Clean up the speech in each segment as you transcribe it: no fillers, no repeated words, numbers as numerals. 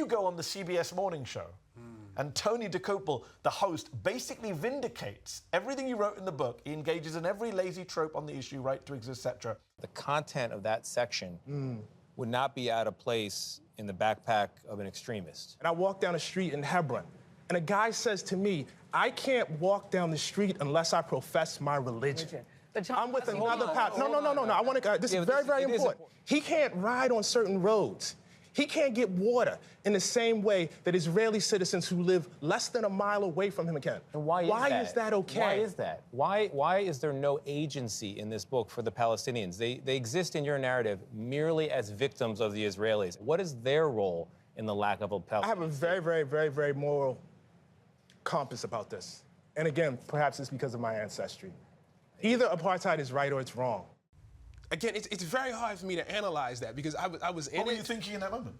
you go on the CBS morning show, and Tony Dokoupil, the host, basically vindicates everything you wrote in the book. He engages in every lazy trope on the issue, right to exist, etc. The content of that section would not be out of place in the backpack of an extremist. And I walk down the street in Hebron, and a guy says to me, I can't walk down the street unless I profess my religion. I'm with another pastor. No. I want to. This is very, very important. He can't ride on certain roads. He can't get water in the same way that Israeli citizens who live less than a mile away from him can. And why is that okay? Why is that? Why is there no agency in this book for the Palestinians? They exist in your narrative merely as victims of the Israelis. What is their role in the lack of a Palestinian? I have a very, very, very, very moral compass about this. And again, perhaps it's because of my ancestry. Either apartheid is right or it's wrong. Again, it's very hard for me to analyze that because I was in it. What were you thinking in that moment?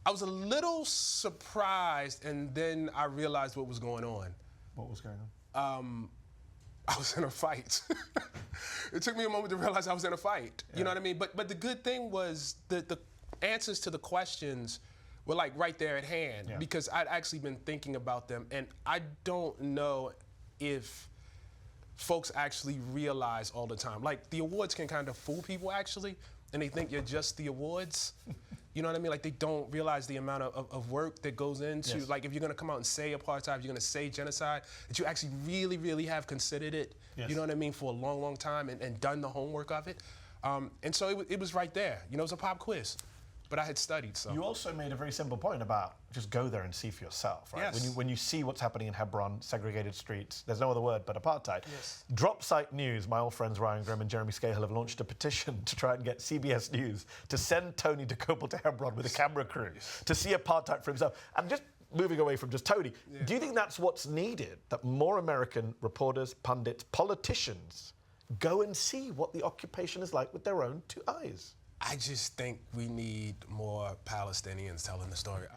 I was a little surprised, and then I realized what was going on. What was going on? I was in a fight. It took me a moment to realize I was in a fight. You know what I mean? But the good thing was the answers to the questions were like right there at hand because I'd actually been thinking about them, and I don't know if folks actually realize all the time. Like, the awards can kind of fool people, actually, and they think you're just the awards. You know what I mean? Like, they don't realize the amount of work that goes into, like, if you're going to come out and say apartheid, if you're going to say genocide, that you actually really, really have considered it, you know what I mean, for a long, long time and done the homework of it. And so it was right there. You know, it was a pop quiz. But I had studied, so. You also made a very simple point about just go there and see for yourself, right? Yes. When you see what's happening in Hebron, segregated streets, there's no other word but apartheid. Yes. Dropsite News, my old friends Ryan Grimm and Jeremy Scahill have launched a petition to try and get CBS News to send Tony Dokoupil to Hebron with a camera crew to see apartheid for himself. And just moving away from just Tony, do you think that's what's needed, that more American reporters, pundits, politicians go and see what the occupation is like with their own two eyes? I just think we need more Palestinians telling the story.